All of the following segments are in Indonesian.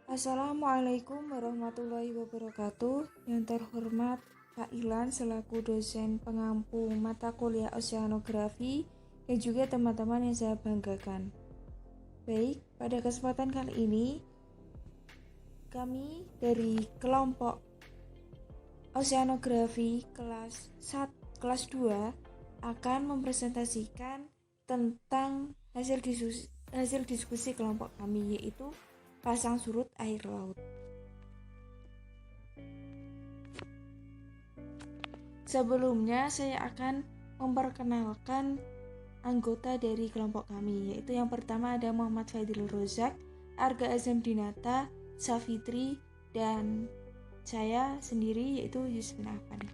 Assalamualaikum warahmatullahi wabarakatuh. Yang terhormat Pak Ilan selaku dosen pengampu mata kuliah oceanografi dan juga teman-teman yang saya banggakan. Baik, pada kesempatan kali ini kami dari kelompok oceanografi kelas 2 akan mempresentasikan tentang hasil diskusi kelompok kami, yaitu pasang surut air laut. Sebelumnya saya akan memperkenalkan anggota dari kelompok kami, yaitu yang pertama ada Muhammad Fadil Rozak, Arga Azam Dinata, Safitri, dan saya sendiri yaitu Yusmina Afani.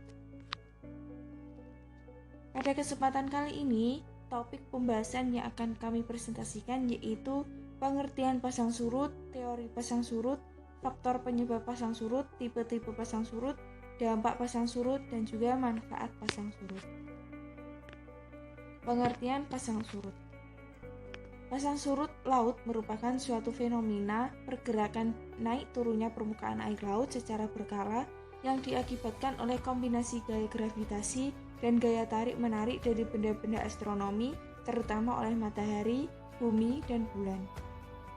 Pada kesempatan kali ini, topik pembahasan yang akan kami presentasikan yaitu pengertian pasang surut, teori pasang surut, faktor penyebab pasang surut, tipe-tipe pasang surut, dampak pasang surut, dan juga manfaat pasang surut. Pengertian pasang surut. Pasang surut laut merupakan suatu fenomena pergerakan naik turunnya permukaan air laut secara berkala yang diakibatkan oleh kombinasi gaya gravitasi dan gaya tarik-menarik dari benda-benda astronomi, terutama oleh matahari, bumi, dan bulan.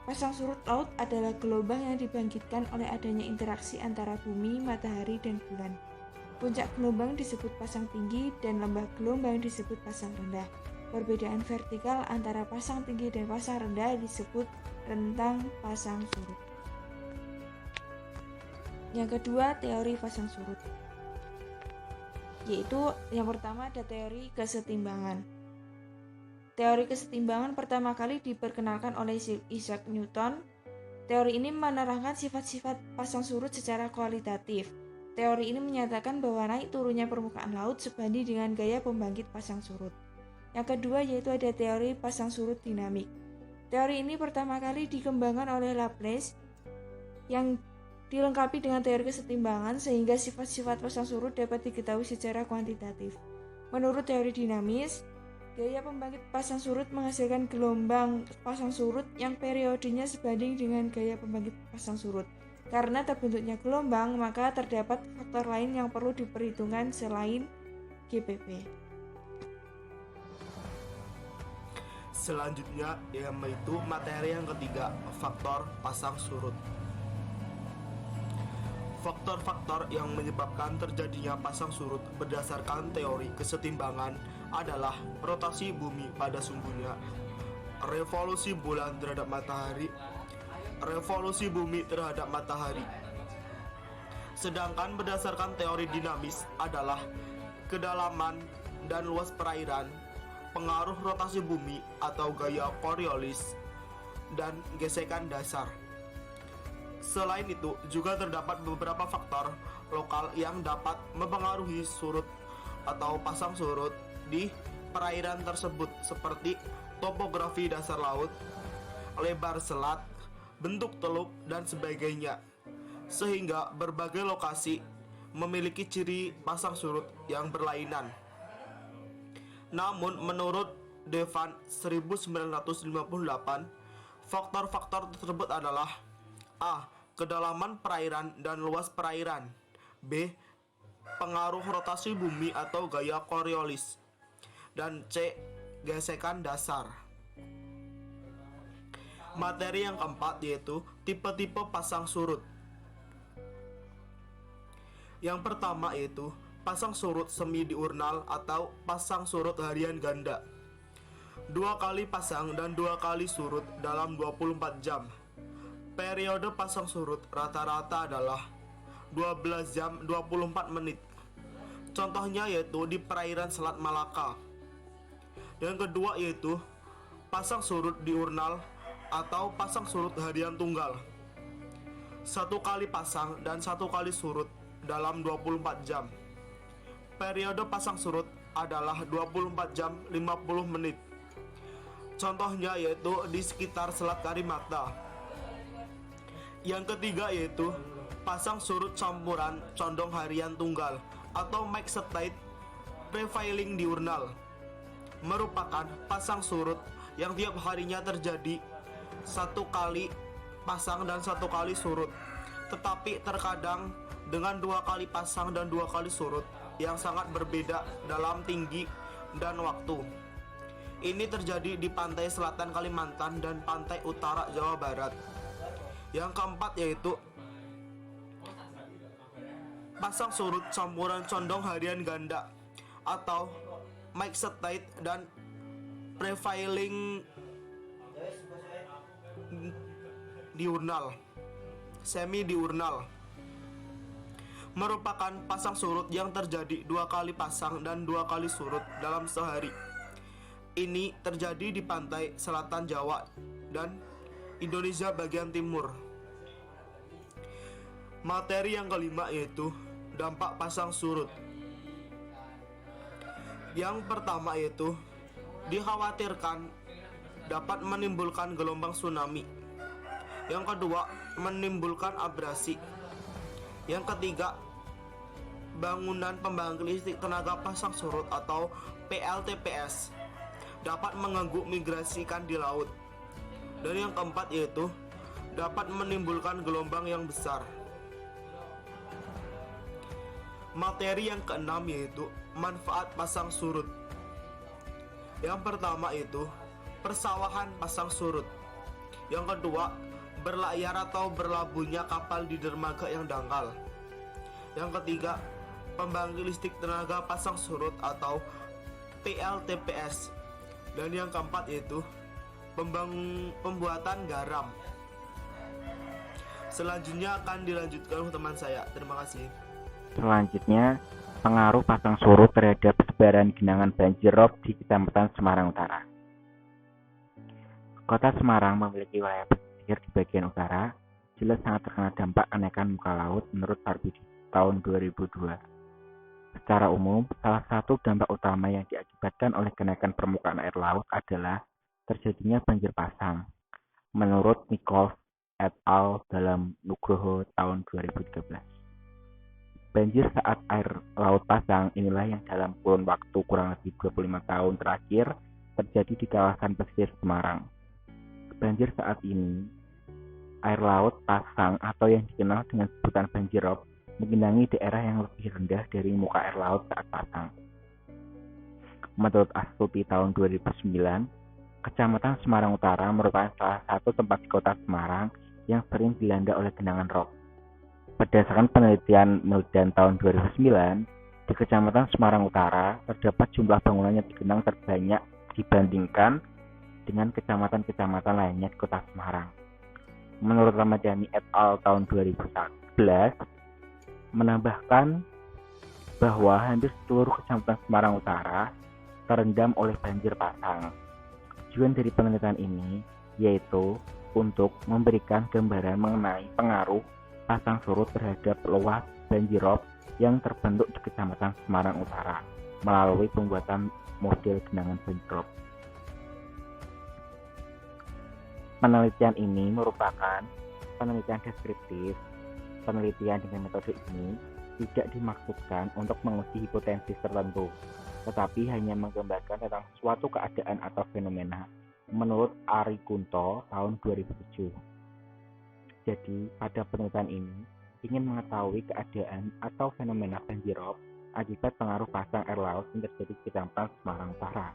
Pasang surut laut adalah gelombang yang dibangkitkan oleh adanya interaksi antara bumi, matahari, dan bulan. Puncak gelombang disebut pasang tinggi dan lembah gelombang disebut pasang rendah. Perbedaan vertikal antara pasang tinggi dan pasang rendah disebut rentang pasang surut. Yang kedua, teori pasang surut. Yaitu yang pertama ada teori kesetimbangan. Teori kesetimbangan pertama kali diperkenalkan oleh Sir Isaac Newton. Teori ini menerangkan sifat-sifat pasang surut secara kualitatif. Teori ini menyatakan bahwa naik turunnya permukaan laut sebanding dengan gaya pembangkit pasang surut. Yang kedua yaitu ada teori pasang surut dinamik. Teori ini pertama kali dikembangkan oleh Laplace yang dilengkapi dengan teori kesetimbangan sehingga sifat-sifat pasang surut dapat diketahui secara kuantitatif. Menurut teori dinamis, gaya pembangkit pasang surut menghasilkan gelombang pasang surut yang periodenya sebanding dengan gaya pembangkit pasang surut. Karena terbentuknya gelombang, maka terdapat faktor lain yang perlu diperhitungkan selain GPP. Selanjutnya yaitu materi yang ketiga, faktor pasang surut. Faktor-faktor yang menyebabkan terjadinya pasang surut berdasarkan teori kesetimbangan adalah rotasi bumi pada sumbunya, revolusi bulan terhadap matahari, revolusi bumi terhadap matahari. Sedangkan berdasarkan teori dinamis adalah kedalaman dan luas perairan, pengaruh rotasi bumi atau gaya Coriolis, dan gesekan dasar. Selain itu, juga terdapat beberapa faktor lokal yang dapat mempengaruhi surut atau pasang surut di perairan tersebut seperti topografi dasar laut, lebar selat, bentuk teluk, dan sebagainya. Sehingga berbagai lokasi memiliki ciri pasang surut yang berlainan. Namun menurut Devan 1958, faktor-faktor tersebut adalah A. Kedalaman perairan dan luas perairan. B. Pengaruh rotasi bumi atau gaya Coriolis. Dan C. Gesekan dasar. Materi yang keempat yaitu tipe-tipe pasang surut. Yang pertama yaitu pasang surut semi diurnal atau pasang surut harian ganda. 2 kali pasang dan 2 kali surut dalam 24 jam. Periode pasang surut rata-rata adalah 12 jam 24 menit. Contohnya yaitu di perairan Selat Malaka. Yang kedua yaitu pasang surut diurnal atau pasang surut harian tunggal. 1 kali pasang dan 1 kali surut dalam 24 jam. Periode pasang surut adalah 24 jam 50 menit. Contohnya yaitu di sekitar Selat Karimata. Yang ketiga yaitu pasang surut campuran condong harian tunggal atau mixed tide prevailing diurnal. Merupakan pasang surut yang tiap harinya terjadi 1 kali pasang dan 1 kali surut, tetapi terkadang dengan 2 kali pasang dan 2 kali surut yang sangat berbeda dalam tinggi dan waktu. Ini terjadi di pantai selatan Kalimantan dan pantai utara Jawa Barat. Yang keempat yaitu pasang surut campuran condong harian ganda atau mixed tide dan prevailing diurnal, semi diurnal, merupakan pasang surut yang terjadi 2 kali pasang dan 2 kali surut dalam sehari. Ini terjadi di pantai selatan Jawa dan Indonesia bagian timur. Materi yang kelima yaitu dampak pasang surut. Yang pertama yaitu dikhawatirkan dapat menimbulkan gelombang tsunami. Yang kedua, menimbulkan abrasi. Yang ketiga, bangunan pembangkit listrik tenaga pasang surut atau PLTPS dapat mengganggu migrasi ikan di laut. Dan yang keempat yaitu dapat menimbulkan gelombang yang besar. Materi yang keenam yaitu manfaat pasang surut. Yang pertama itu persawahan pasang surut. Yang kedua, berlayar atau berlabuhnya kapal di dermaga yang dangkal. Yang ketiga, pembangkit listrik tenaga pasang surut atau PLTPS. Dan yang keempat yaitu pembuatan garam. Selanjutnya akan dilanjutkan oleh teman saya. Terima kasih. Selanjutnya, pengaruh pasang surut terhadap sebaran genangan banjir rob di Kecamatan Semarang Utara. Kota Semarang memiliki wilayah pesisir di bagian utara, jelas sangat terkena dampak kenaikan muka laut menurut Parbudi tahun 2002. Secara umum, salah satu dampak utama yang diakibatkan oleh kenaikan permukaan air laut adalah terjadinya banjir pasang. Menurut Nichols et al. Dalam Nugroho tahun 2013. Banjir saat air laut pasang inilah yang dalam kurun waktu kurang lebih 25 tahun terakhir terjadi di kawasan pesisir Semarang. Banjir saat ini, air laut pasang atau yang dikenal dengan sebutan banjir rob menggenangi daerah yang lebih rendah dari muka air laut saat pasang. Menurut Astuti tahun 2009, Kecamatan Semarang Utara merupakan salah satu tempat di kota Semarang yang sering dilanda oleh genangan rob. Berdasarkan penelitian Mildan tahun 2009, di Kecamatan Semarang Utara terdapat jumlah bangunan yang digenang terbanyak dibandingkan dengan kecamatan-kecamatan lainnya di kota Semarang. Menurut Ramadhani et al. Tahun 2011, menambahkan bahwa hampir seluruh Kecamatan Semarang Utara terendam oleh banjir pasang. Tujuan dari penelitian ini yaitu untuk memberikan gambaran mengenai pengaruh pasang surut terhadap luas banjir rob yang terbentuk di Kecamatan Semarang Utara melalui pembuatan model genangan banjir rob. Penelitian ini merupakan penelitian deskriptif. Penelitian dengan metode ini tidak dimaksudkan untuk menguji hipotesis tertentu, tetapi hanya menggambarkan tentang suatu keadaan atau fenomena menurut Ari Kunto tahun 2007. Jadi, pada penelitian ini ingin mengetahui keadaan atau fenomena banjir rob akibat pengaruh pasang air laut yang terjadi di Kecamatan Semarang Utara.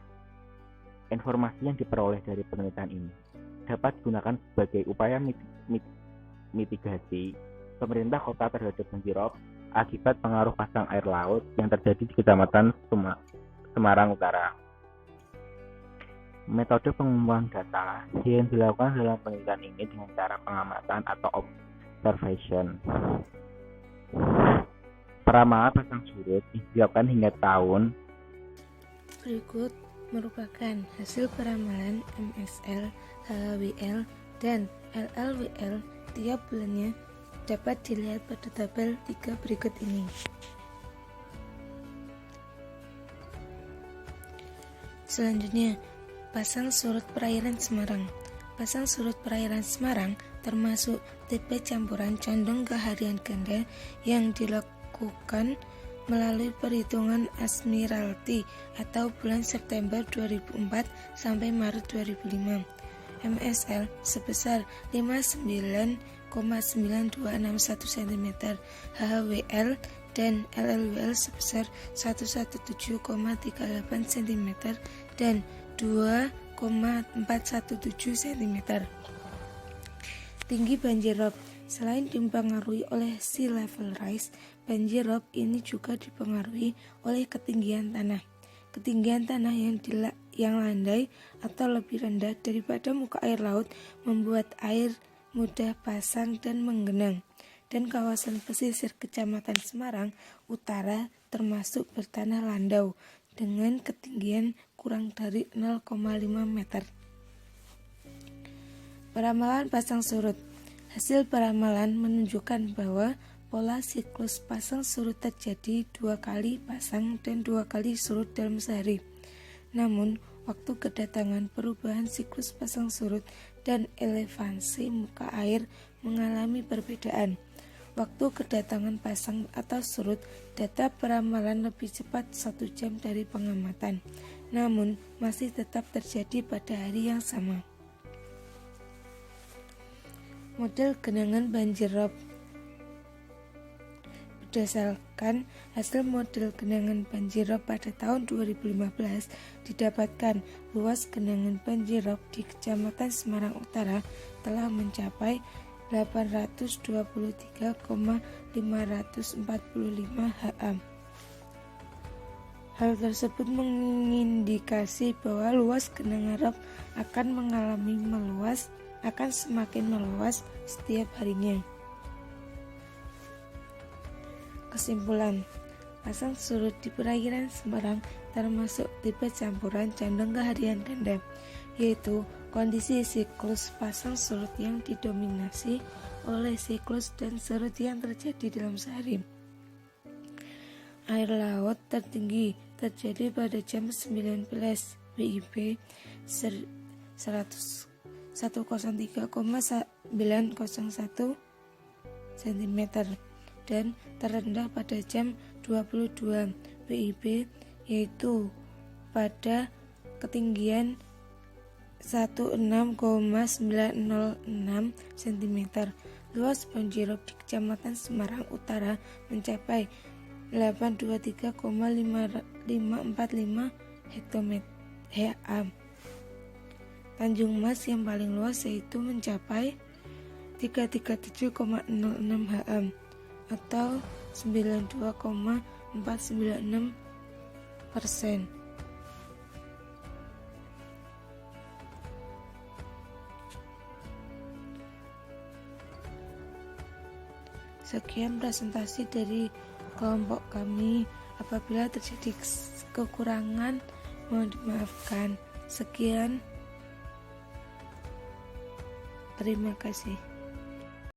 Informasi yang diperoleh dari penelitian ini dapat digunakan sebagai upaya mitigasi pemerintah kota terhadap banjir rob akibat pengaruh pasang air laut yang terjadi di Kecamatan Semarang Utara. Metode pengumpulan data yang dilakukan dalam penelitian ini dengan cara pengamatan atau observation. Peramalan pasang surut dilakukan hingga tahun. Berikut merupakan hasil peramalan MSL, HWL, dan LLWL tiap bulannya dapat dilihat pada tabel 3 berikut ini. Selanjutnya, pasang surut perairan Semarang. Pasang surut perairan Semarang termasuk tipe campuran condong ke harian ganda yang dilakukan melalui perhitungan Admiralty atau bulan September 2004 sampai Maret 2005. MSL sebesar 59,9261 cm, HHWL dan LLWL sebesar 117,38 cm dan 2,417 cm. Tinggi banjir rob. Selain dipengaruhi oleh sea level rise, banjir rob ini juga dipengaruhi oleh ketinggian tanah. Ketinggian tanah yang landai atau lebih rendah daripada muka air laut membuat air mudah pasang dan menggenang. Dan kawasan pesisir Kecamatan Semarang Utara termasuk bertanah landau dengan ketinggian kurang dari 0,5 meter. Peramalan pasang surut. Hasil peramalan menunjukkan bahwa pola siklus pasang surut terjadi 2 kali pasang dan 2 kali surut dalam sehari. Namun, waktu kedatangan perubahan siklus pasang surut dan elevasi muka air mengalami perbedaan. Waktu kedatangan pasang atau surut, data peramalan lebih cepat 1 jam dari pengamatan, namun masih tetap terjadi pada hari yang sama. Model genangan banjir rob. Berdasarkan hasil model genangan banjir rob pada tahun 2015, didapatkan luas genangan banjir rob di Kecamatan Semarang Utara telah mencapai 823,545 ha. Hal tersebut mengindikasi bahwa luas genangan rob akan semakin meluas setiap harinya. Kesimpulan, pasang surut di perairan Semarang termasuk tipe campuran condong ke harian ganda, yaitu kondisi siklus pasang surut yang didominasi oleh siklus dan surut yang terjadi dalam sehari. Air laut tertinggi terjadi pada jam 19 WIB 103,901 cm dan terendah pada jam 22 WIB yaitu pada ketinggian 16,906 cm. Luas banjir rob di Kecamatan Semarang Utara mencapai 823,545 ha. Tanjung Mas yang paling luas yaitu mencapai 337,06 ha atau 92,496%. Sekian presentasi dari kelompok kami. Apabila terjadi kekurangan, mohon dimaafkan. Sekian. Terima kasih.